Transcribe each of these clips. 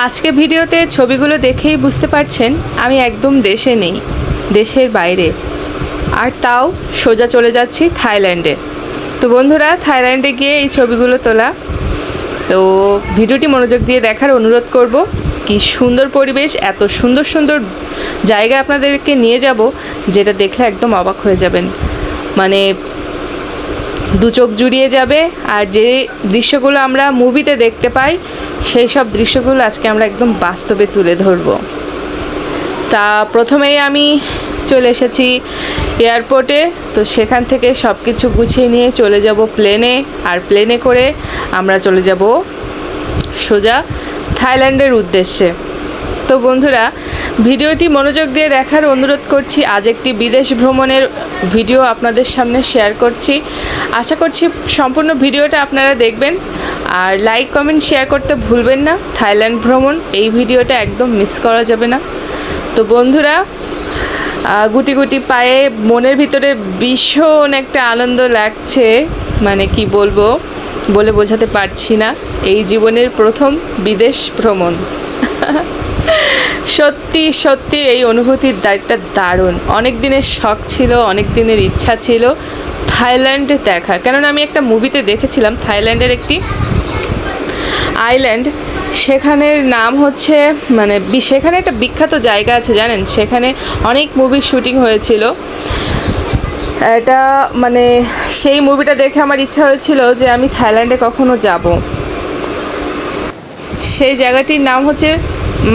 আজকে ভিডিওতে ছবিগুলো দেখেই বুঝতে পারছেন আমি একদম দেশে নেই, দেশের বাইরে, আর তাও সোজা চলে যাচ্ছি থাইল্যান্ডে। তো বন্ধুরা, থাইল্যান্ডে গিয়ে এই ছবিগুলো তোলা। তো ভিডিওটি মনোযোগ দিয়ে দেখার অনুরোধ করব। কি সুন্দর পরিবেশ, এত সুন্দর সুন্দর জায়গা আপনাদেরকে নিয়ে যাব, যেটা দেখলে একদম অবাক হয়ে যাবেন, মানে দু চোখ জুড়িয়ে যাবে। আর যে দৃশ্যগুলো আমরা মুভিতে দেখতে পাই, সেই সব দৃশ্যগুলো আজকে আমরা একদম বাস্তবে তুলে ধরব। তা প্রথমেই আমি চলে এসেছি এয়ারপোর্টে। তো সেখান থেকে সব কিছু গুছিয়ে নিয়ে চলে যাব প্লেনে, আর প্লেনে করে আমরা চলে যাব সোজা থাইল্যান্ডের উদ্দেশ্যে। তো বন্ধুরা, ভিডিওটি মনোযোগ দিয়ে দেখার অনুরোধ করছি। আজ একটি বিদেশ ভ্রমণের ভিডিও আপনাদের সামনে শেয়ার করছি। আশা করছি সম্পূর্ণ ভিডিওটা আপনারা দেখবেন, আর লাইক কমেন্ট শেয়ার করতে ভুলবেন না। থাইল্যান্ড ভ্রমণ, এই ভিডিওটা একদম মিস করা যাবে না। তো বন্ধুরা, গুটি গুটি পায়ে মনের ভিতরে ভীষণ একটা আনন্দ লাগছে, মানে কি বলবো, বলে বোঝাতে পারছি না। এই জীবনের প্রথম বিদেশ ভ্রমণ। সত্যি সত্যি এই অনুভূতির একটা দারুণ, অনেক দিনের শখ ছিল, অনেক দিনের ইচ্ছা ছিল থাইল্যান্ডে দেখা। কেননা আমি একটা মুভিতে দেখেছিলাম থাইল্যান্ডের একটি আইল্যান্ড, সেখানের নাম হচ্ছে, মানে সেখানে একটা বিখ্যাত জায়গা আছে জানেন, সেখানে অনেক মুভির শুটিং হয়েছিল। এটা মানে সেই মুভিটা দেখে আমার ইচ্ছা হয়েছিল যে আমি থাইল্যান্ডে কখনো যাব। সেই জায়গাটির নাম হচ্ছে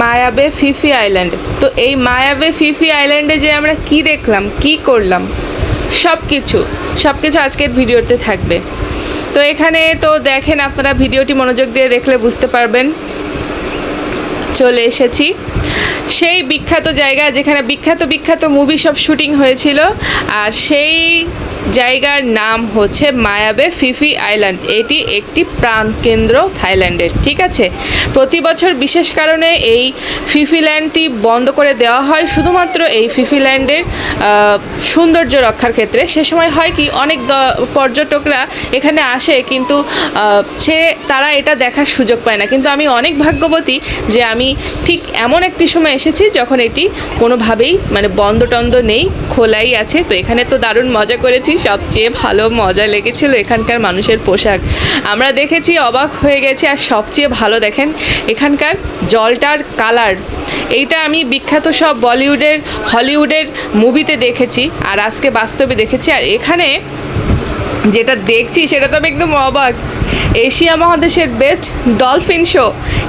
মায়া বে ফি ফি আইল্যান্ড। তো এই মায়া বে ফি ফি আইল্যান্ডে যে আমরা কি দেখলাম, কি করলাম, সব কিছু আজকের ভিডিওতে থাকবে। তো এখানে তো দেখেন, আপনারা ভিডিওটি মনোযোগ দিয়ে দেখলে বুঝতে পারবেন। চলে এসেছি সেই বিখ্যাত জায়গা যেখানে বিখ্যাত মুভি সব শুটিং হয়েছিল, আর সেই জায়গার নাম হচ্ছে মায়া বে ফি ফি আইল্যান্ড। এটি একটি প্রাণকেন্দ্র থাইল্যান্ডের, ঠিক আছে। প্রতি বছর বিশেষ কারণে এই ফিফিল্যান্ডটি বন্ধ করে দেওয়া হয়, শুধুমাত্র এই ফিফিল্যান্ডের সৌন্দর্য রক্ষার ক্ষেত্রে। সে সময় হয় কি, অনেক পর্যটকরা এখানে আসে, কিন্তু তারা এটা দেখার সুযোগ পায় না। কিন্তু আমি অনেক ভাগ্যবতী যে আমি ঠিক এমন একটি সময় এসেছি যখন এটি কোনোভাবেই মানে বন্ধ টন্ধ নেই, খোলাই আছে। তো এখানে তো দারুণ মজা করেছি। সবচেয়ে ভালো মজা লেগেছিল এখানকার মানুষের পোশাক, আমরা দেখেছি, অবাক হয়ে গেছি। আর সবচেয়ে ভালো দেখেন এখানকার জলটার কালার, এইটা আমি বিখ্যাত সব বলিউডের হলিউডের মুভিতে দেখেছি, আর আজকে বাস্তবে দেখেছি। আর এখানে যেটা দেখছি সেটা তো আমি একদম অবাক। এশিয়া মহাদেশের বেস্ট ডলফিন শো,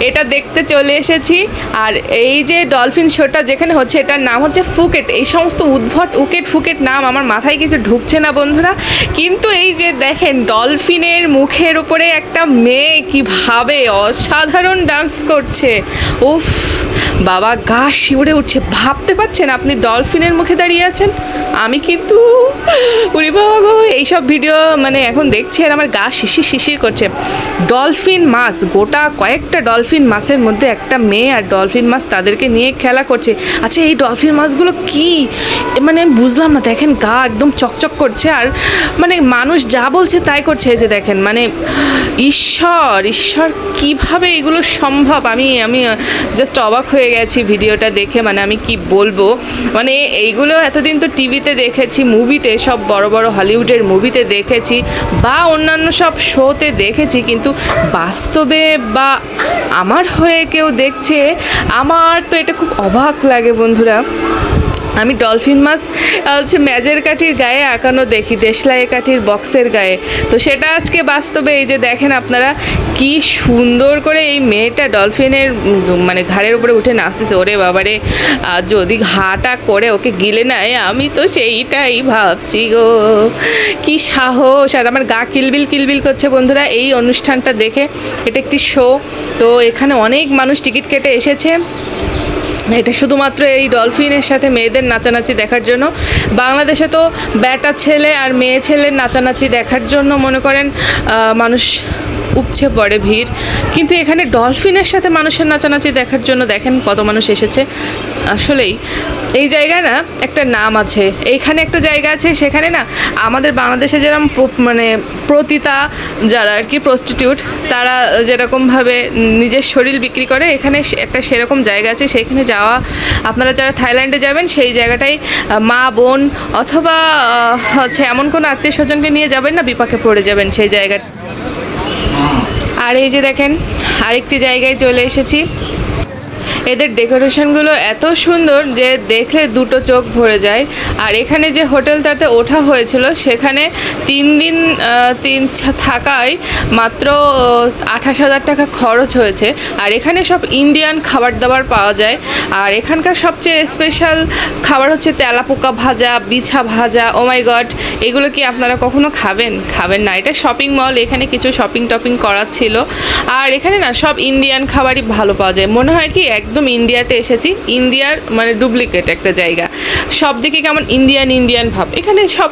এটা দেখতে চলে এসেছি। আর এই যে ডলফিন শোটা যেখানে হচ্ছে, এটার নাম হচ্ছে ফুকেট। এই সমস্ত উদ্ভট ফুকেট নাম আমার মাথায় কিছু ঢুকছে না বন্ধুরা। কিন্তু এই যে দেখেন, ডলফিনের মুখের উপরে একটা মেয়ে কিভাবে অসাধারণ ডান্স করছে, উফ বাবা, গা শিউরে উঠছে। ভাবতে পারছেন আপনি ডলফিনের মুখে দাঁড়িয়ে আছেন? আমি কিন্তু উড়ি বাবা গো, এইসব ভিডিও মানে এখন দেখছি আর আমার গা শিশির করছে। ডলফিন মাছ, গোটা কয়েকটা ডলফিন মাছের মধ্যে একটা মেয়ে আর ডলফিন মাছ তাদেরকে নিয়ে খেলা করছে। আচ্ছা, এই ডলফিন মাছগুলো কি মানে বুঝলাম না। দেখেন গা একদম চকচক করছে, আর মানে মানুষ যা বলছে তাই করছে। এই যে দেখেন, মানে ঈশ্বর কিভাবে এগুলো সম্ভব, আমি জাস্ট অবাক হয়ে গেছি ভিডিওটা দেখে। মানে আমি কি বলবো, মানে এইগুলো এতদিন তো টিভিতে দেখেছি, মুভিতে, সব বড় বড় হলিউডের মুভিতে দেখেছি, বা অন্যান্য সব শোতে দেখেছি, কিন্তু বাস্তবে বা আমার হয়ে কেউ দেখছে, আমার তো এটা খুব অবাক লাগে বন্ধুরা। আমি ডলফিন মাছ হচ্ছে ম্যাজের কাঠির গায়ে আঁকানো দেখি, দেশলাই কাঠির বক্সের গায়ে। তো সেটা আজকে বাস্তবে এই যে দেখেন আপনারা, কি সুন্দর করে এই মেয়েটা ডলফিনের মানে ঘাড়ের উপরে উঠে নাচতেছে। ওরে বাবারে, যদি ঘাটা করে ওকে গিলে নেয়, আমি তো সেইটাই ভাবছি গো, কি সাহস। আর আমার গা কিলবিল করছে বন্ধুরা এই অনুষ্ঠানটা দেখে। এটা একটি শো, তো এখানে অনেক মানুষ টিকিট কেটে এসেছে এটা শুধুমাত্র এই ডলফিনের সাথে মেয়েদের নাচানাচি দেখার জন্য। বাংলাদেশে তো ব্যাটা ছেলে আর মেয়ে ছেলের নাচানাচি দেখার জন্য মনে করেন মানুষ উপচে পড়ে ভিড়, কিন্তু এখানে ডলফিনের সাথে মানুষের নাচানাচি দেখার জন্য দেখেন কত মানুষ এসেছে। আসলেই এই জায়গায় না একটা নাম আছে, এইখানে একটা জায়গা আছে, সেখানে না আমাদের বাংলাদেশে যেরকম মানে প্রতিতা যারা আর কি প্রস্টিটিউট, তারা যেরকমভাবে নিজের শরীর বিক্রি করে, এখানে একটা সেরকম জায়গা আছে। সেইখানে যাওয়া, আপনারা যারা থাইল্যান্ডে যাবেন সেই জায়গাটাই মা বোন অথবা হচ্ছে এমন কোনো আত্মীয় স্বজনকে নিয়ে যাবেন না, বিপাকে পড়ে যাবেন সেই জায়গাটা। আর এই যে দেখেন আরেকটি জায়গায় চলে এসেছি। এদের ডেকোরেশনগুলো এত সুন্দর যে দেখলে দুটো চোখ ভরে যায়। আর এখানে যে হোটেলটাতে ওঠা হয়েছিল সেখানে 3 দিন থাকায় মাত্র 28,000 টাকা খরচ হয়েছে। আর এখানে সব ইন্ডিয়ান খাবার দাবার পাওয়া যায়। আর এখানকার সবচেয়ে স্পেশাল খাবার হচ্ছে তেলাপোকা ভাজা, বিছা ভাজা। ও মাই গড, এগুলো কি আপনারা কখনো খাবেন না। এটা শপিং মল, এখানে কিছু শপিং টপিং করার ছিল। আর এখানে না সব ইন্ডিয়ান খাবারই ভালো পাওয়া যায়, মনে হয় কি একদম ইন্ডিয়াতে এসেছি, ইন্ডিয়ার মানে ডুপ্লিকেট একটা জায়গা। সব দিকে কেমন ইন্ডিয়ান ভাব। এখানে সব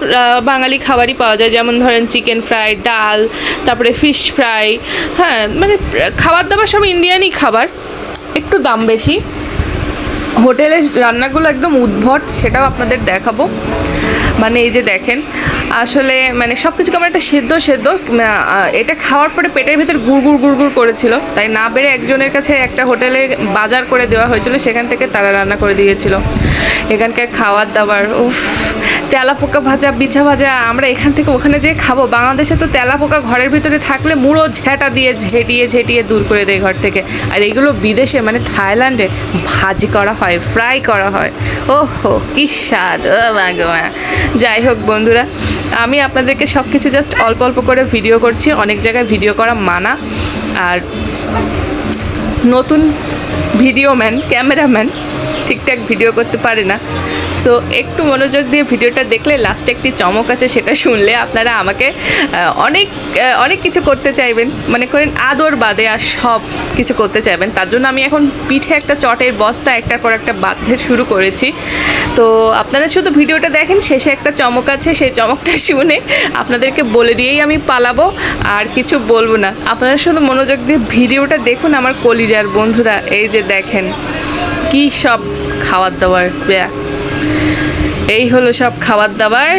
বাঙালি খাবারই পাওয়া যায়, যেমন ধরেন চিকেন ফ্রাই, ডাল, তারপরে ফিশ ফ্রাই। হ্যাঁ, মানে খাবার দাবার সব ইন্ডিয়ানই খাবার, একটু দাম বেশি। হোটেলের রান্নাগুলো একদম উদ্ভট, সেটাও আপনাদের দেখাবো। মানে এই যে দেখেন, আসলে মানে সব কিছু কেমন একটা সেদ্ধ এটা খাওয়ার পরে পেটের ভিতর গুড় করেছিল, তাই না বেড়ে একজনের কাছে একটা হোটেলে বাজার করে দেওয়া হয়েছিল, সেখান থেকে তারা রান্না করে দিয়েছিল। এখানকার খাওয়ার দাবার, উফ, তেলাপোকা ভাজা, বিছা ভাজা, আমরা এখান থেকে ওখানে যেয়ে খাবো। বাংলাদেশে তো তেলাপোকা ঘরের ভিতরে থাকলে মুড়ো ঝেঁটা দিয়ে ঝেঁটিয়ে দূর করে দেয় ঘর থেকে। আর এইগুলো বিদেশে মানে থাইল্যান্ডে ভাজি করা হয়, ফ্রাই করা হয়। ওহো কি স্বাদ, ও মা গো মা। যাই হোক বন্ধুরা, আমি আপনাদেরকে সব কিছু জাস্ট অল্প অল্প করে ভিডিও করছি, অনেক জায়গায় ভিডিও করা মানা। আর নতুন ক্যামেরাম্যান ঠিকঠাক ভিডিও করতে পারে না, সো একটু মনোযোগ দিয়ে ভিডিওটা দেখলে লাস্টে একটি চমক আছে, সেটা শুনলে আপনারা আমাকে অনেক কিছু করতে চাইবেন, মনে করেন আদর বাদে আর সব কিছু করতে চাইবেন। তার জন্য আমি এখন পিঠে একটা চটের বস্তা একটার পর একটা বাঁধতে শুরু করেছি। তো আপনারা শুধু ভিডিওটা দেখেন, শেষে একটা চমক আছে, সেই চমকটা শুনে আপনাদেরকে বলে দিয়েই আমি পালাবো, আর কিছু বলবো না। আপনারা শুধু মনোযোগ দিয়ে ভিডিওটা দেখুন আমার কলিজার বন্ধুরা। এই যে দেখেন কি সব খাবার দাবার, এই হলো সব খাবার দাবার,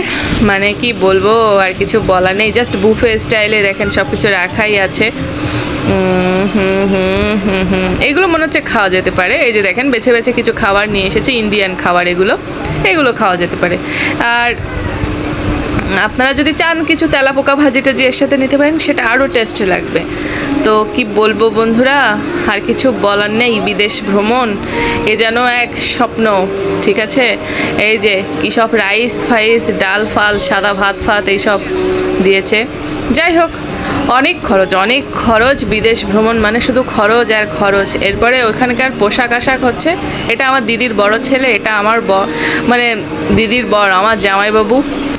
মানে কি বলবো, আর কিছু বলার নেই। জাস্ট বুফে স্টাইলে দেখেন সব কিছু রাখাই আছে। এগুলো মনে হচ্ছে খাওয়া যেতে পারে। এই যে দেখেন বেছে বেছে কিছু খাবার নিয়ে এসেছে, ইন্ডিয়ান খাবার, এগুলো খাওয়া যেতে পারে। আর আপনারা যদি চান কিছু তেলাপোকা ভাজিটা যে এর সাথে নিতে পারেন, সেটা আরও টেস্ট লাগবে। তো কি বলবো বন্ধুরা, আর কিছু বলার নেই। বিদেশ ভ্রমণ এ যেন এক স্বপ্ন, ঠিক আছে। এই যে কী সব রাইস ফাইস, ডাল ফাল, সাদা ভাত এইসব দিয়েছে। যাই হোক, অনেক খরচ। বিদেশ ভ্রমণ মানে শুধু খরচ আর খরচ। এরপরে ওখানকার পোশাক আশাক হচ্ছে, এটা আমার দিদির বড় ছেলে, এটা আমার মানে দিদির বর, আমার জামাইবাবু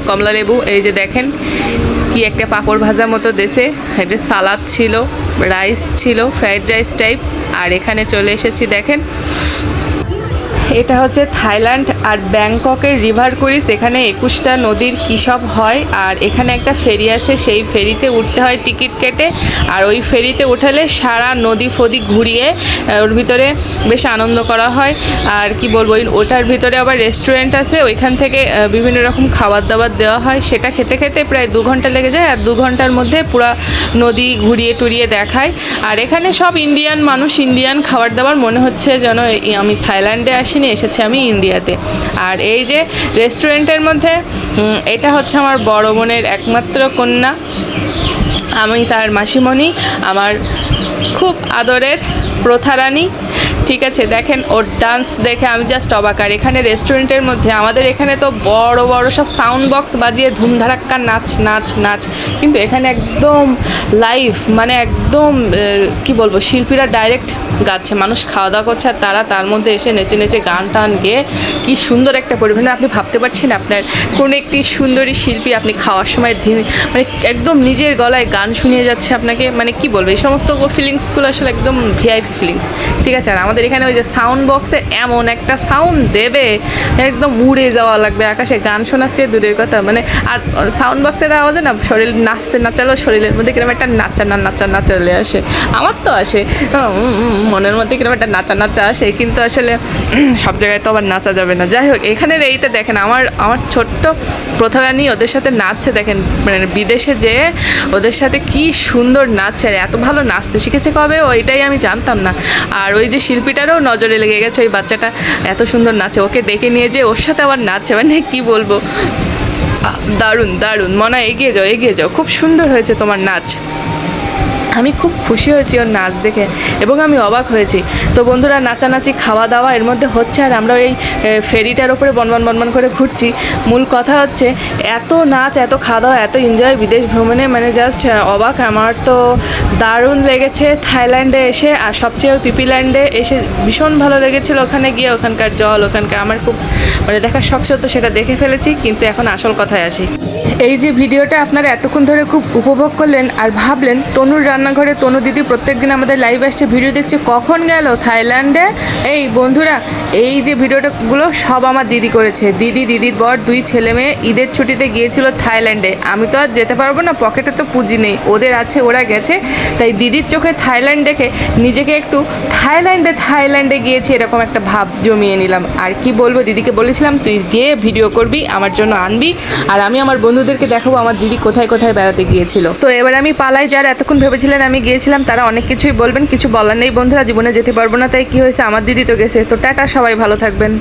কমলা লেবু। এই যে দেখেন কি একটা পাঁপড় ভাজা মতো দেশে, একটা সালাদ ছিল, রাইস ছিল, ফ্রাইড রাইস টাইপ। আর এখানে চলে এসেছি, দেখেন এটা হচ্ছে থাইল্যান্ড আর ব্যাংককের রিভার ক্রুইজ। এখানে 21টা নদীর কী সব হয়। আর এখানে একটা ফেরি আছে, সেই ফেরিতে উঠতে হয় টিকিট কেটে। আর ওই ফেরিতে উঠালে সারা নদী ফদি ঘুরিয়ে ওর ভিতরে বেশ আনন্দ করা হয়। আর কি বলবো, ওটার ভিতরে আবার রেস্টুরেন্ট আছে, ওইখান থেকে বিভিন্ন রকম খাবার দাবার দেওয়া হয়। সেটা খেতে খেতে প্রায় 2 ঘন্টা লেগে যায়। আর 2 ঘন্টার মধ্যে পুরো নদী ঘুরিয়ে টুরিয়ে দেখায়। আর এখানে সব ইন্ডিয়ান মানুষ, ইন্ডিয়ান খাবার দাবার, মনে হচ্ছে যেন আমি থাইল্যান্ডে আসি, এসেছে আমি ইন্ডিয়াতে। আর এই যে রেস্টুরেন্টের মধ্যে, এটা হচ্ছে আমার বড় বোনের একমাত্র কন্যা, আমি তার মাসিমণি, আমার খুব আদরের প্রথারানী, ঠিক আছে। দেখেন ওর ডান্স দেখে আমি জাস্ট অবাক। আর এখানে রেস্টুরেন্টের মধ্যে, আমাদের এখানে তো বড় বড় সব সাউন্ড বক্স বাজিয়ে ধুমধারাক্কা নাচ, কিন্তু এখানে একদম লাইভ, মানে একদম কি বলবো, শিল্পীরা ডাইরেক্ট গাচ্ছে, মানুষ খাওয়া দাওয়া করছে, আর তারা তার মধ্যে এসে নেচে গান টান গেয়ে কি সুন্দর একটা পরিবেশ। আপনি ভাবতে পারছেন আপনার কোনো একটি সুন্দরী শিল্পী আপনি খাওয়ার সময় মানে একদম নিজের গলায় গান শুনিয়ে যাচ্ছে আপনাকে, মানে কি বলবো, এই সমস্ত ফিলিংসগুলো আসলে একদম ভিআইপি ফিলিংস, ঠিক আছে। আর আমাদের আমাদের এখানে ওই যে সাউন্ড বক্সে এমন একটা সাউন্ড দেবে, একদম উড়ে যাওয়া লাগবে আকাশে। গান শোনার চেয়ে দূরের কথা, মানে আর সাউন্ড বক্সের আওয়াজে না শরীর নাচতে নাচালেও শরীরের মধ্যে কিরকম একটা নাচা চলে আসে। আমার তো আসে, মনের মধ্যে কিরকম একটা নাচা আসে, কিন্তু আসলে সব জায়গায় তো আবার নাচা যাবে না। যাই হোক, এখানের এইটা দেখেন, আমার ছোট্ট প্রথারানী ওদের সাথে নাচছে দেখেন, মানে বিদেশে যেয়ে ওদের সাথে কি সুন্দর নাচছে, আর এত ভালো নাচতে শিখেছে কবে, ওইটাই আমি জানতাম না। আর ওই যে শিল্পীটারও নজরে লেগে গেছে, ওই বাচ্চাটা এত সুন্দর নাচে, ওকে ডেকে নিয়ে যে ওর সাথে আবার নাচছে, মানে কি বলবো, দারুণ দারুণ। মনা এগিয়ে যাও, খুব সুন্দর হয়েছে তোমার নাচ। আমি খুব খুশি হয়েছি ওর নাচ দেখে, এবং আমি অবাক হয়েছি। তো বন্ধুরা, নাচানাচি খাওয়া দাওয়া এর মধ্যে হচ্ছে, আর আমরা এই ফেরিটার ওপরে বনবন করে ঘুরছি। মূল কথা হচ্ছে এত নাচ, এত খাওয়া দাওয়া, এত এনজয় বিদেশ ভ্রমণে, মানে জাস্ট অবাক। আমার তো দারুণ লেগেছে থাইল্যান্ডে এসে, আর সবচেয়ে ওই পিপিল্যান্ডে এসে ভীষণ ভালো লেগেছিলো। ওখানে গিয়ে ওখানকার জল, ওখানকার আমার খুব মানে দেখার শখ ছিল, তো সেটা দেখে ফেলেছি। কিন্তু এখন আসল কথায় আসি। এই যে ভিডিওটা আপনারা এতক্ষণ ধরে খুব উপভোগ করলেন আর ভাবলেন তনুর রান্নাঘরে তনু দিদি প্রত্যেকদিন আমাদের লাইভ আসছে, ভিডিও দেখছে, কখন গেল থাইল্যান্ডে। এই বন্ধুরা, এই যে ভিডিওটাগুলো সব আমার দিদি করেছে। দিদির বর, 2 ছেলে মেয়ে ঈদের ছুটিতে গিয়েছিল থাইল্যান্ডে। আমি তো আর যেতে পারবো না, পকেটে তো পুঁজি নেই, ওদের আছে, ওরা গেছে। তাই দিদির চোখে থাইল্যান্ড দেখে নিজেকে একটু থাইল্যান্ডে গিয়েছি এরকম একটা ভাব জমিয়ে নিলাম। আর কি বলবো, দিদিকে বলেছিলাম তুই গিয়ে ভিডিও করবি, আমার জন্য আনবি, আর আমি আমার বন্ধুদেরকে দেখাবো আমার দিদি কোথায় কোথায় বেড়াতে গিয়েছিল। তো এবার আমি পালাই। যারা এতক্ষণ ভেবেছিলেন আমি গিয়েছিলাম, তারা অনেক কিছুই বলবেন, কিছু বলার নেই বন্ধুরা, জীবনে যেতে পারবো না, তাই কি হয়েছে, আমার দিদি তো গেছে। তো টাটা, সবাই ভালো থাকবেন।